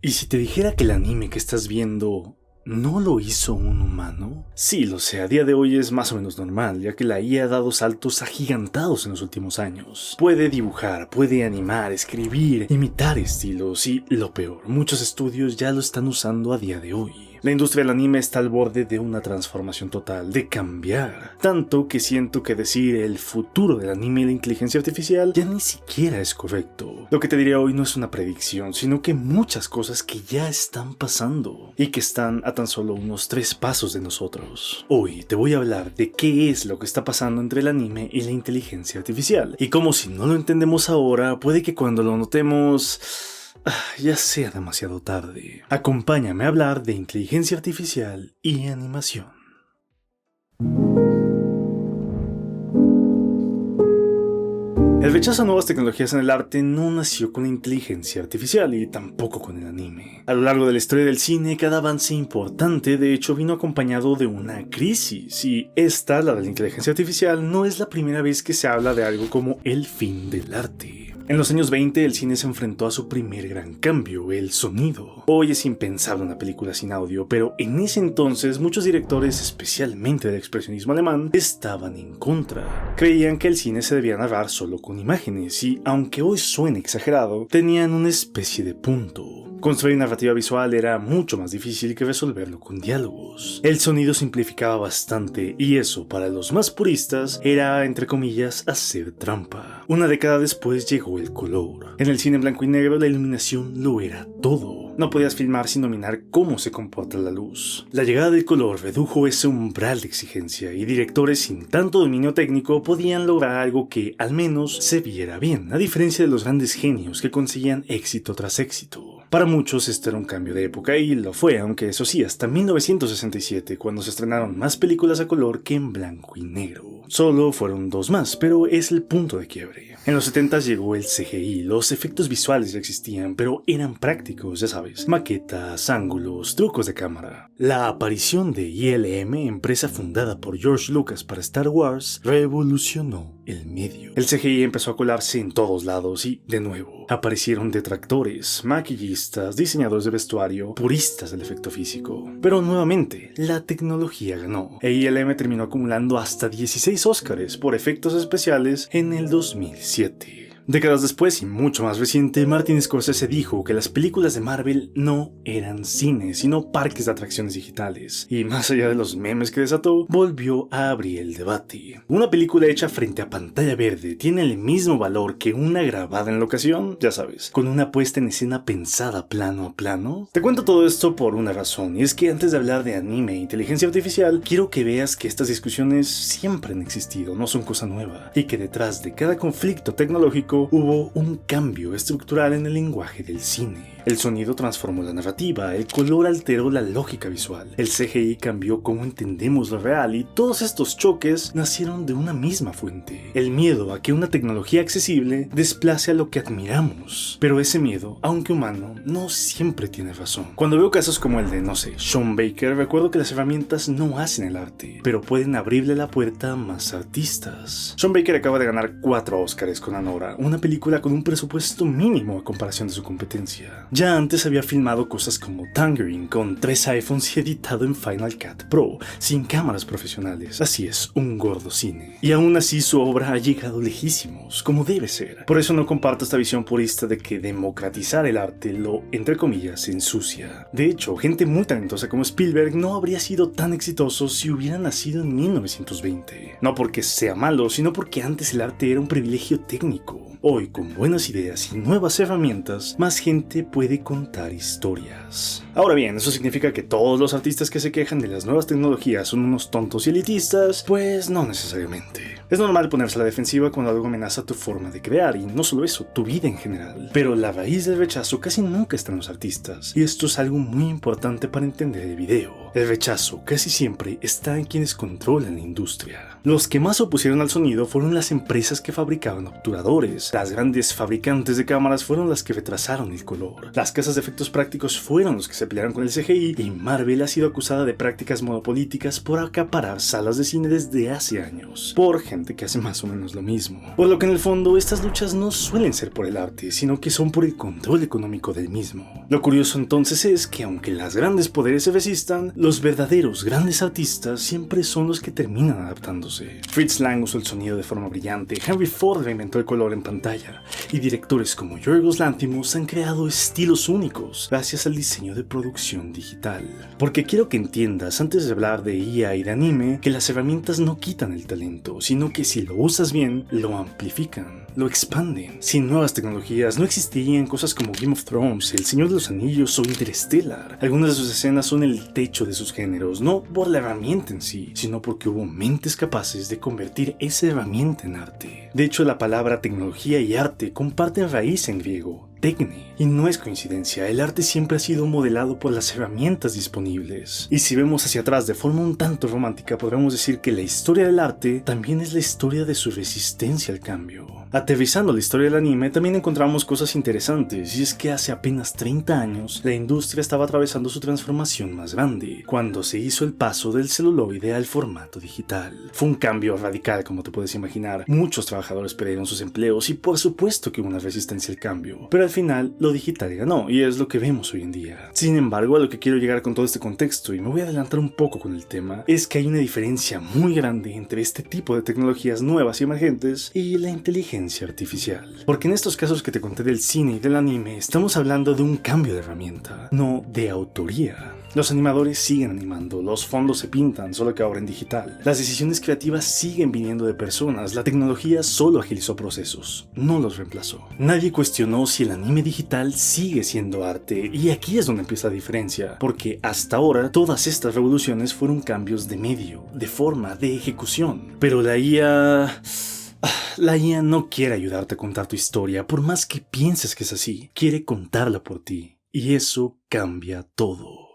¿Y si te dijera que el anime que estás viendo no lo hizo un humano? Sí, lo sé, a día de hoy es más o menos normal, ya que la IA ha dado saltos agigantados en los últimos años. Puede dibujar, puede animar, escribir, imitar estilos y, lo peor, muchos estudios ya lo están usando a día de hoy. La industria del anime está al borde de una transformación total, de cambiar. Tanto que siento que decir el futuro del anime y la inteligencia artificial ya ni siquiera es correcto. Lo que te diré hoy no es una predicción, sino que muchas cosas que ya están pasando y que están a tan solo unos 3 pasos de nosotros. Hoy te voy a hablar de qué es lo que está pasando entre el anime y la inteligencia artificial. Y como si no lo entendemos ahora, puede que cuando lo notemos ya sea demasiado tarde. Acompáñame a hablar de inteligencia artificial y animación. El rechazo a nuevas tecnologías en el arte no nació con la inteligencia artificial y tampoco con el anime. A lo largo de la historia del cine, cada avance importante de hecho vino acompañado de una crisis, y esta, la de la inteligencia artificial, no es la primera vez que se habla de algo como el fin del arte. En los años 20 el cine se enfrentó a su primer gran cambio, el sonido. Hoy es impensable una película sin audio, pero en ese entonces muchos directores, especialmente del expresionismo alemán, estaban en contra. Creían que el cine se debía narrar solo con imágenes y, aunque hoy suene exagerado, tenían una especie de punto. Construir narrativa visual era mucho más difícil que resolverlo con diálogos. El sonido simplificaba bastante y eso, para los más puristas, era, entre comillas, hacer trampa. Una década después llegó el color. En el cine en blanco y negro la iluminación lo era todo. No podías filmar sin dominar cómo se comporta la luz. La llegada del color redujo ese umbral de exigencia y directores sin tanto dominio técnico podían lograr algo que, al menos, se viera bien, a diferencia de los grandes genios que conseguían éxito tras éxito. Para muchos este era un cambio de época y lo fue, aunque eso sí, hasta 1967, cuando se estrenaron más películas a color que en blanco y negro. Solo fueron 2 más, pero es el punto de quiebre. En los 70 llegó el CGI, los efectos visuales ya existían, pero eran prácticos, ya sabes, maquetas, ángulos, trucos de cámara. La aparición de ILM, empresa fundada por George Lucas para Star Wars, revolucionó el medio. El CGI empezó a colarse en todos lados y, de nuevo, aparecieron detractores, maquillistas, diseñadores de vestuario, puristas del efecto físico. Pero nuevamente, la tecnología ganó, e ILM terminó acumulando hasta 16 Óscares por efectos especiales en el 2007. Décadas después y mucho más reciente, Martin Scorsese dijo que las películas de Marvel no eran cine, sino parques de atracciones digitales. Y más allá de los memes que desató, volvió a abrir el debate. ¿Una película hecha frente a pantalla verde tiene el mismo valor que una grabada en locación? Ya sabes, con una puesta en escena pensada plano a plano. Te cuento todo esto por una razón, y es que antes de hablar de anime e inteligencia artificial, quiero que veas que estas discusiones siempre han existido, no son cosa nueva, y que detrás de cada conflicto tecnológico hubo un cambio estructural en el lenguaje del cine. El sonido transformó la narrativa, el color alteró la lógica visual, el CGI cambió cómo entendemos lo real y todos estos choques nacieron de una misma fuente. El miedo a que una tecnología accesible desplace a lo que admiramos. Pero ese miedo, aunque humano, no siempre tiene razón. Cuando veo casos como el de, no sé, Sean Baker, recuerdo que las herramientas no hacen el arte, pero pueden abrirle la puerta a más artistas. Sean Baker acaba de ganar 4 Óscares con Anora, una película con un presupuesto mínimo a comparación de su competencia. Ya antes había filmado cosas como Tangerine con 3 iPhones y editado en Final Cut Pro, sin cámaras profesionales. Así es, un gordo cine. Y aún así su obra ha llegado lejísimos, como debe ser. Por eso no comparto esta visión purista de que democratizar el arte lo, entre comillas, ensucia. De hecho, gente muy talentosa como Spielberg no habría sido tan exitoso si hubiera nacido en 1920. No porque sea malo, sino porque antes el arte era un privilegio técnico. Hoy, con buenas ideas y nuevas herramientas, más gente puede contar historias. Ahora bien, ¿eso significa que todos los artistas que se quejan de las nuevas tecnologías son unos tontos y elitistas? Pues no necesariamente. Es normal ponerse a la defensiva cuando algo amenaza tu forma de crear, y no solo eso, tu vida en general. Pero la raíz del rechazo casi nunca está en los artistas, y esto es algo muy importante para entender el video. El rechazo casi siempre está en quienes controlan la industria. Los que más se opusieron al sonido fueron las empresas que fabricaban obturadores. Las grandes fabricantes de cámaras fueron las que retrasaron el color. Las casas de efectos prácticos fueron los que se pelearon con el CGI, y Marvel ha sido acusada de prácticas monopolíticas por acaparar salas de cine desde hace años. Por gente que hace más o menos lo mismo. Por lo que en el fondo estas luchas no suelen ser por el arte, sino que son por el control económico del mismo. Lo curioso entonces es que aunque las grandes poderes se resistan, los verdaderos grandes artistas siempre son los que terminan adaptándose. Fritz Lang usó el sonido de forma brillante, Henry Ford reinventó el color en pantalla, y directores como Yorgos Lanthimos han creado estilos únicos gracias al diseño de producción digital. Porque quiero que entiendas, antes de hablar de IA y de anime, que las herramientas no quitan el talento, sino que si lo usas bien, lo amplifican, lo expanden. Sin nuevas tecnologías no existirían cosas como Game of Thrones, El Señor de los Anillos o Interstellar. Algunas de sus escenas son el techo de sus géneros, no por la herramienta en sí, sino porque hubo mentes capaces de convertir esa herramienta en arte. De hecho, la palabra tecnología y arte comparten raíz en griego, tecne. Y no es coincidencia, el arte siempre ha sido modelado por las herramientas disponibles. Y si vemos hacia atrás de forma un tanto romántica, podríamos decir que la historia del arte también es la historia de su resistencia al cambio. Aterrizando la historia del anime, también encontramos cosas interesantes, y es que hace apenas 30 años, la industria estaba atravesando su transformación más grande, cuando se hizo el paso del celuloide al formato digital. Fue un cambio radical, como te puedes imaginar. Muchos trabajadores perdieron sus empleos y por supuesto que hubo una resistencia al cambio. Pero al final, lo digital ganó, y es lo que vemos hoy en día. Sin embargo, a lo que quiero llegar con todo este contexto, y me voy a adelantar un poco con el tema, es que hay una diferencia muy grande entre este tipo de tecnologías nuevas y emergentes y la inteligencia artificial. Porque en estos casos que te conté del cine y del anime, estamos hablando de un cambio de herramienta, no de autoría. Los animadores siguen animando, los fondos se pintan, solo que ahora en digital. Las decisiones creativas siguen viniendo de personas, la tecnología solo agilizó procesos, no los reemplazó. Nadie cuestionó si el anime digital sigue siendo arte, y aquí es donde empieza la diferencia, porque hasta ahora todas estas revoluciones fueron cambios de medio, de forma, de ejecución. Pero la IA no quiere ayudarte a contar tu historia, por más que pienses que es así, quiere contarla por ti, y eso cambia todo.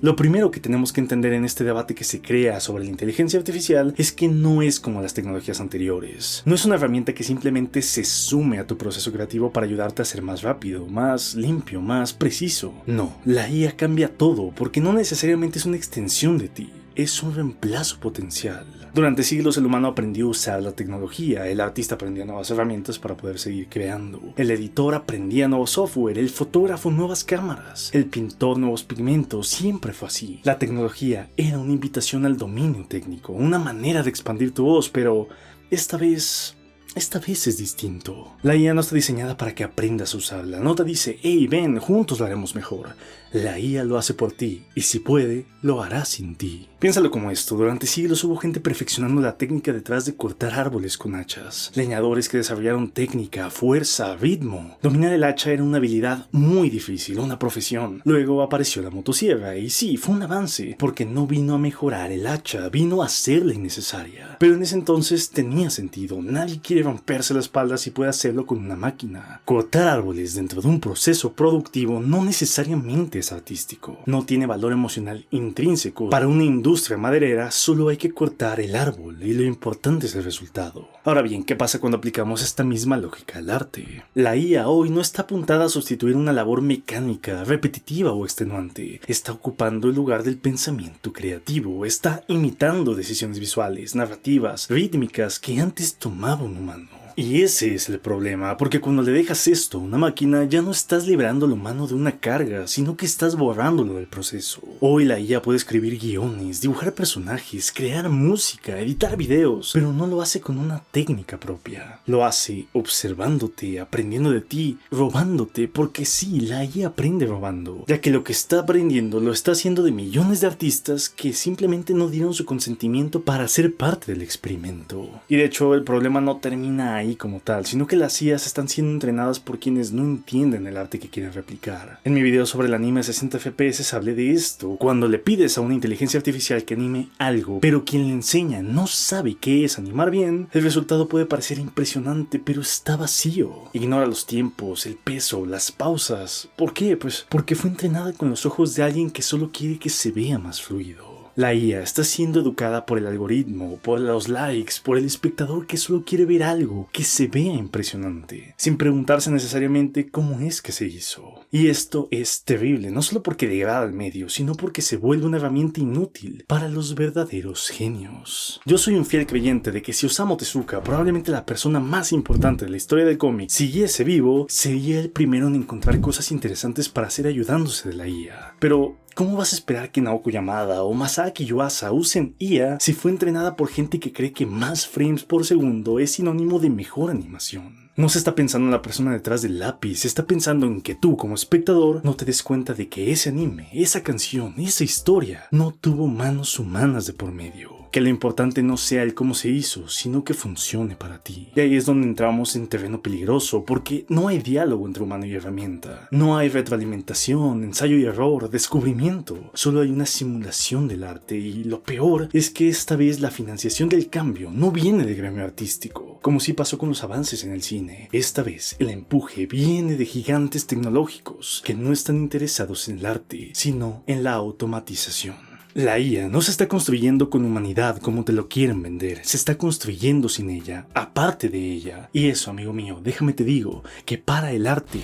Lo primero que tenemos que entender en este debate que se crea sobre la inteligencia artificial es que no es como las tecnologías anteriores. No es una herramienta que simplemente se sume a tu proceso creativo para ayudarte a ser más rápido, más limpio, más preciso. No, la IA cambia todo porque no necesariamente es una extensión de ti. Es un reemplazo potencial. Durante siglos el humano aprendió a usar la tecnología, el artista aprendía nuevas herramientas para poder seguir creando, el editor aprendía nuevo software, el fotógrafo nuevas cámaras, el pintor nuevos pigmentos, siempre fue así. La tecnología era una invitación al dominio técnico, una manera de expandir tu voz, pero esta vez es distinto. La IA no está diseñada para que aprendas a usarla, no te dice, hey ven, juntos lo haremos mejor. La IA lo hace por ti, y si puede, lo hará sin ti. Piénsalo como esto, durante siglos hubo gente perfeccionando la técnica detrás de cortar árboles con hachas. Leñadores que desarrollaron técnica, fuerza, ritmo. Dominar el hacha era una habilidad muy difícil, una profesión. Luego apareció la motosierra, y sí, fue un avance, porque no vino a mejorar el hacha, vino a hacerla innecesaria. Pero en ese entonces tenía sentido, nadie quiere romperse la espalda si puede hacerlo con una máquina. Cortar árboles dentro de un proceso productivo no necesariamente es artístico, no tiene valor emocional intrínseco. Para una industria maderera solo hay que cortar el árbol y lo importante es el resultado. Ahora bien, ¿qué pasa cuando aplicamos esta misma lógica al arte? La IA hoy no está apuntada a sustituir una labor mecánica, repetitiva o extenuante. Está ocupando el lugar del pensamiento creativo, está imitando decisiones visuales, narrativas, rítmicas que antes tomaba un humano. Y ese es el problema, porque cuando le dejas esto a una máquina ya no estás liberando lo humano de una carga, sino que estás borrándolo del proceso. Hoy la IA puede escribir guiones, dibujar personajes, crear música, editar videos, pero no lo hace con una técnica propia. Lo hace observándote, aprendiendo de ti, robándote, porque sí, la IA aprende robando, ya que lo que está aprendiendo lo está haciendo de millones de artistas que simplemente no dieron su consentimiento para ser parte del experimento. Y de hecho el problema no termina ahí como tal, sino que las IAs están siendo entrenadas por quienes no entienden el arte que quieren replicar. En mi video sobre el anime a 60 FPS hablé de esto. Cuando le pides a una inteligencia artificial que anime algo, pero quien le enseña no sabe qué es animar bien, el resultado puede parecer impresionante, pero está vacío. Ignora los tiempos, el peso, las pausas. ¿Por qué? Pues porque fue entrenada con los ojos de alguien que solo quiere que se vea más fluido. La IA está siendo educada por el algoritmo, por los likes, por el espectador que solo quiere ver algo que se vea impresionante, sin preguntarse necesariamente cómo es que se hizo. Y esto es terrible, no solo porque degrada al medio, sino porque se vuelve una herramienta inútil para los verdaderos genios. Yo soy un fiel creyente de que si Osamu Tezuka, probablemente la persona más importante de la historia del cómic, siguiese vivo, sería el primero en encontrar cosas interesantes para hacer ayudándose de la IA. Pero ¿cómo vas a esperar que Naoko Yamada o Masaaki Yuasa usen IA si fue entrenada por gente que cree que más frames por segundo es sinónimo de mejor animación? No se está pensando en la persona detrás del lápiz, se está pensando en que tú como espectador no te des cuenta de que ese anime, esa canción, esa historia no tuvo manos humanas de por medio. Que lo importante no sea el cómo se hizo, sino que funcione para ti. Y ahí es donde entramos en terreno peligroso, porque no hay diálogo entre humano y herramienta. No hay retroalimentación, ensayo y error, descubrimiento. Solo hay una simulación del arte y lo peor es que esta vez la financiación del cambio no viene del gremio artístico, como sí pasó con los avances en el cine. Esta vez el empuje viene de gigantes tecnológicos que no están interesados en el arte, sino en la automatización. La IA no se está construyendo con humanidad como te lo quieren vender, se está construyendo sin ella, aparte de ella. Y eso, amigo mío, déjame te digo, que para el arte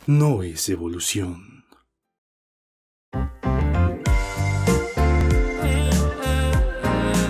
no es evolución.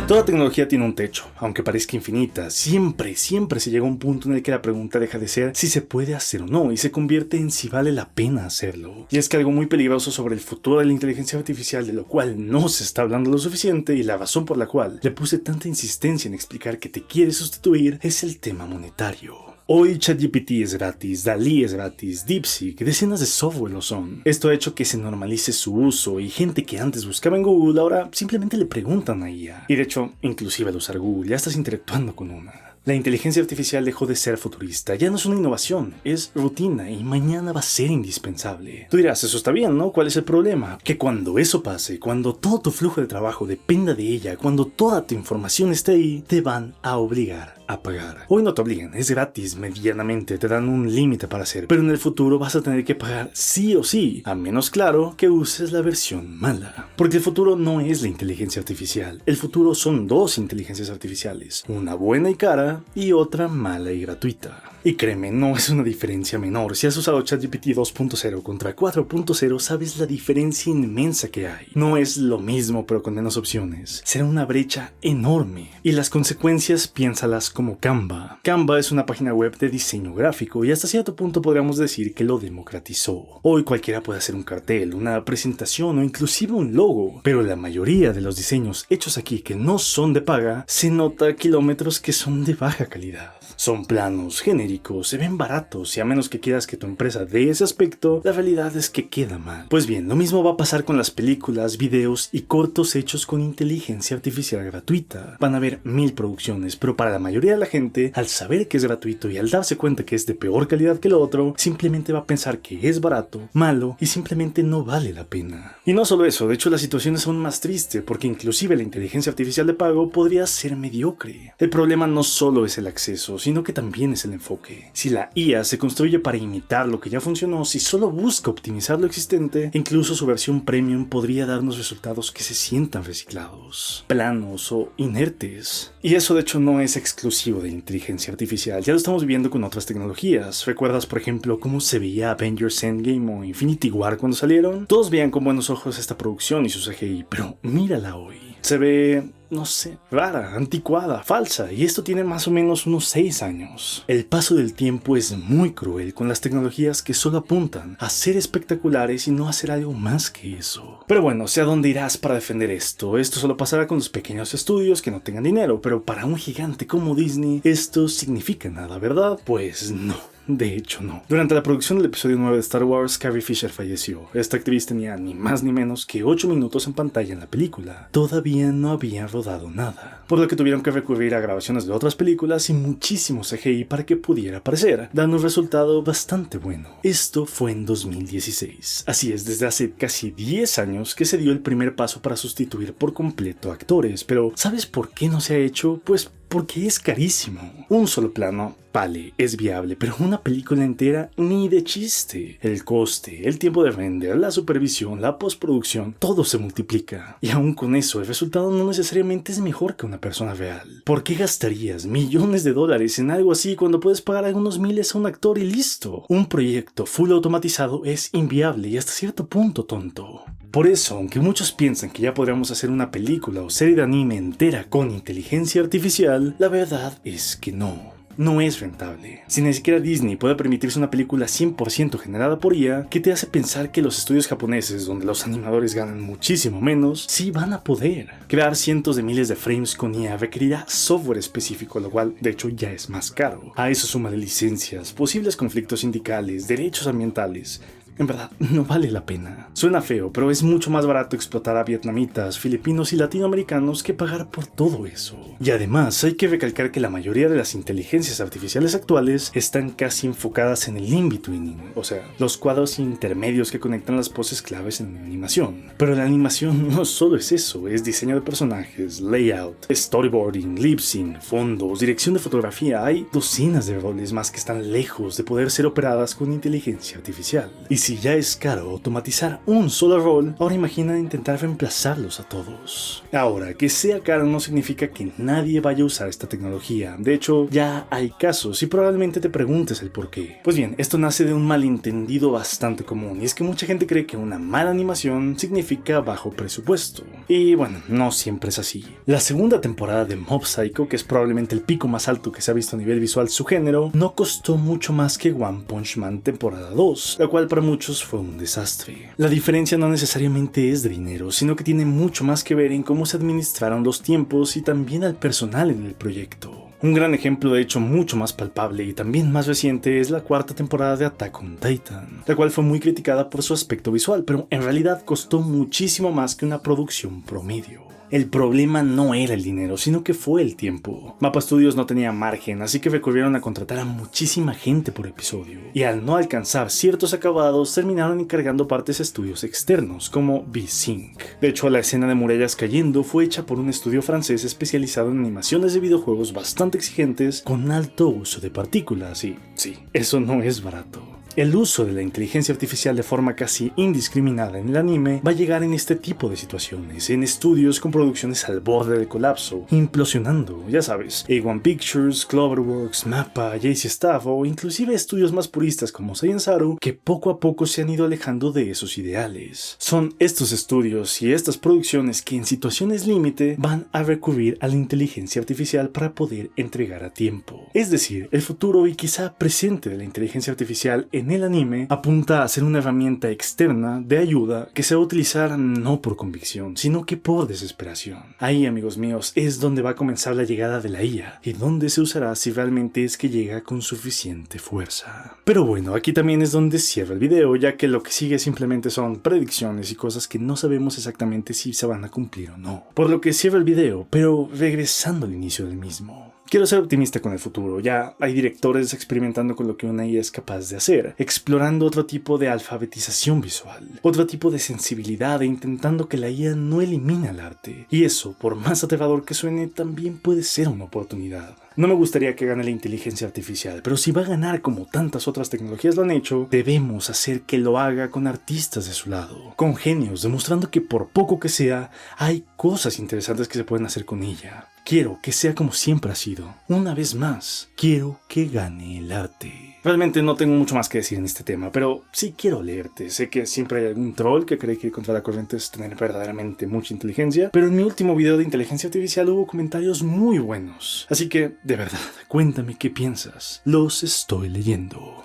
Toda tecnología tiene un techo, aunque parezca infinita. Siempre se llega a un punto en el que la pregunta deja de ser si se puede hacer o no y se convierte en si vale la pena hacerlo. Y es que algo muy peligroso sobre el futuro de la inteligencia artificial, de lo cual no se está hablando lo suficiente y la razón por la cual le puse tanta insistencia en explicar que te quiere sustituir, es el tema monetario. Hoy ChatGPT es gratis, DALL-E es gratis, DeepSeek, decenas de software lo son. Esto ha hecho que se normalice su uso y gente que antes buscaba en Google ahora simplemente le preguntan a IA. Y de hecho, inclusive al usar Google ya estás interactuando con una. La inteligencia artificial dejó de ser futurista, ya no es una innovación, es rutina y mañana va a ser indispensable. Tú dirás, eso está bien, ¿no? ¿Cuál es el problema? Que cuando eso pase, cuando todo tu flujo de trabajo dependa de ella, cuando toda tu información esté ahí, te van a obligar a pagar. Hoy no te obligan, es gratis medianamente, te dan un límite para hacer, pero en el futuro vas a tener que pagar sí o sí, a menos claro que uses la versión mala. Porque el futuro no es la inteligencia artificial, el futuro son dos inteligencias artificiales, una buena y cara y otra mala y gratuita. Y créeme, no es una diferencia menor. Si has usado ChatGPT 2.0 contra 4.0, sabes la diferencia inmensa que hay. No es lo mismo, pero con menos opciones. Será una brecha enorme. Y las consecuencias, piénsalas como Canva. Canva es una página web de diseño gráfico y hasta cierto punto podríamos decir que lo democratizó. Hoy cualquiera puede hacer un cartel, una presentación o inclusive un logo. Pero la mayoría de los diseños hechos aquí que no son de paga, se nota a kilómetros que son de baja calidad. Son planos, genéricos, se ven baratos y a menos que quieras que tu empresa dé ese aspecto, la realidad es que queda mal. Pues bien, lo mismo va a pasar con las películas, videos y cortos hechos con inteligencia artificial gratuita. Van a haber 1000 producciones, pero para la mayoría de la gente, al saber que es gratuito y al darse cuenta que es de peor calidad que lo otro, simplemente va a pensar que es barato, malo y simplemente no vale la pena. Y no solo eso, de hecho la situación es aún más triste porque inclusive la inteligencia artificial de pago podría ser mediocre. El problema no solo es el acceso, sino que también es el enfoque. Si la IA se construye para imitar lo que ya funcionó, si solo busca optimizar lo existente, incluso su versión premium podría darnos resultados que se sientan reciclados, planos o inertes. Y eso de hecho no es exclusivo de la inteligencia artificial, ya lo estamos viviendo con otras tecnologías. ¿Recuerdas por ejemplo cómo se veía Avengers Endgame o Infinity War cuando salieron? Todos veían con buenos ojos esta producción y su CGI, pero mírala hoy. Se ve, no sé, rara, anticuada, falsa, y esto tiene más o menos unos 6 años. El paso del tiempo es muy cruel con las tecnologías que solo apuntan a ser espectaculares y no a hacer algo más que eso. Pero bueno, sé a dónde irás para defender esto. Esto solo pasará con los pequeños estudios que no tengan dinero, pero para un gigante como Disney, esto significa nada, ¿verdad? Pues no. De hecho, no. Durante la producción del episodio 9 de Star Wars, Carrie Fisher falleció. Esta actriz tenía ni más ni menos que 8 minutos en pantalla en la película. Todavía no había rodado nada, por lo que tuvieron que recurrir a grabaciones de otras películas y muchísimo CGI para que pudiera aparecer, dando un resultado bastante bueno. Esto fue en 2016. Así es, desde hace casi 10 años que se dio el primer paso para sustituir por completo a actores, pero ¿sabes por qué no se ha hecho? Pues porque es carísimo. Un solo plano, vale, es viable, pero una película entera ni de chiste. El coste, el tiempo de render, la supervisión, la postproducción, todo se multiplica. Y aún con eso, el resultado no necesariamente es mejor que una persona real. ¿Por qué gastarías millones de dólares en algo así cuando puedes pagar algunos miles a un actor y listo? Un proyecto full automatizado es inviable y hasta cierto punto tonto. Por eso, aunque muchos piensan que ya podríamos hacer una película o serie de anime entera con inteligencia artificial, la verdad es que no. No es rentable. Si ni siquiera Disney puede permitirse una película 100% generada por IA, ¿qué te hace pensar que los estudios japoneses, donde los animadores ganan muchísimo menos, sí van a poder? Crear cientos de miles de frames con IA requerirá software específico, lo cual de hecho ya es más caro. A eso suma de licencias, posibles conflictos sindicales, derechos ambientales. En verdad, no vale la pena. Suena feo, pero es mucho más barato explotar a vietnamitas, filipinos y latinoamericanos que pagar por todo eso. Y además, hay que recalcar que la mayoría de las inteligencias artificiales actuales están casi enfocadas en el in-betweening, o sea, los cuadros intermedios que conectan las poses claves en la animación. Pero la animación no solo es eso, es diseño de personajes, layout, storyboarding, lip-sync, fondos, dirección de fotografía. Hay docenas de roles más que están lejos de poder ser operadas con inteligencia artificial. Y si ya es caro automatizar un solo rol, ahora imagina intentar reemplazarlos a todos. Ahora, que sea caro no significa que nadie vaya a usar esta tecnología. De hecho, ya hay casos y probablemente te preguntes el por qué. Pues bien, esto nace de un malentendido bastante común, y es que mucha gente cree que una mala animación significa bajo presupuesto. Y bueno, no siempre es así. La segunda temporada de Mob Psycho, que es probablemente el pico más alto que se ha visto a nivel visual su género, no costó mucho más que One Punch Man temporada 2, la cual para muchos fue un desastre. La diferencia no necesariamente es de dinero, sino que tiene mucho más que ver en cómo se administraron los tiempos y también al personal en el proyecto. Un gran ejemplo, de hecho mucho más palpable y también más reciente, es la cuarta temporada de Attack on Titan, la cual fue muy criticada por su aspecto visual, pero en realidad costó muchísimo más que una producción promedio. El problema no era el dinero, sino que fue el tiempo. Mapa Studios no tenía margen, así que recurrieron a contratar a muchísima gente por episodio. Y al no alcanzar ciertos acabados, terminaron encargando partes a estudios externos, como V-Sync. De hecho, la escena de murallas cayendo fue hecha por un estudio francés especializado en animaciones de videojuegos bastante exigentes, con alto uso de partículas, y sí, eso no es barato. El uso de la inteligencia artificial de forma casi indiscriminada en el anime va a llegar en este tipo de situaciones, en estudios con producciones al borde del colapso, implosionando, ya sabes, A1 Pictures, Cloverworks, Mappa, JC Staff o inclusive estudios más puristas como Science Saru que poco a poco se han ido alejando de esos ideales. Son estos estudios y estas producciones que en situaciones límite van a recurrir a la inteligencia artificial para poder entregar a tiempo. Es decir, el futuro y quizá presente de la inteligencia artificial en el anime apunta a ser una herramienta externa de ayuda que se va a utilizar no por convicción, sino que por desesperación. Ahí, amigos míos, es donde va a comenzar la llegada de la IA y donde se usará si realmente es que llega con suficiente fuerza. Pero bueno, aquí también es donde cierra el video, ya que lo que sigue simplemente son predicciones y cosas que no sabemos exactamente si se van a cumplir o no. Por lo que cierra el video, pero regresando al inicio del mismo. Quiero ser optimista con el futuro, ya hay directores experimentando con lo que una IA es capaz de hacer, explorando otro tipo de alfabetización visual, otro tipo de sensibilidad e intentando que la IA no elimine el arte. Y eso, por más aterrador que suene, también puede ser una oportunidad. No me gustaría que gane la inteligencia artificial, pero si va a ganar como tantas otras tecnologías lo han hecho, debemos hacer que lo haga con artistas de su lado, con genios, demostrando que por poco que sea, hay cosas interesantes que se pueden hacer con ella. Quiero que sea como siempre ha sido. Una vez más, quiero que gane el arte. Realmente no tengo mucho más que decir en este tema, pero sí quiero leerte. Sé que siempre hay algún troll que cree que ir contra la corriente es tener verdaderamente mucha inteligencia, pero en mi último video de inteligencia artificial hubo comentarios muy buenos. Así que, de verdad, cuéntame qué piensas. Los estoy leyendo.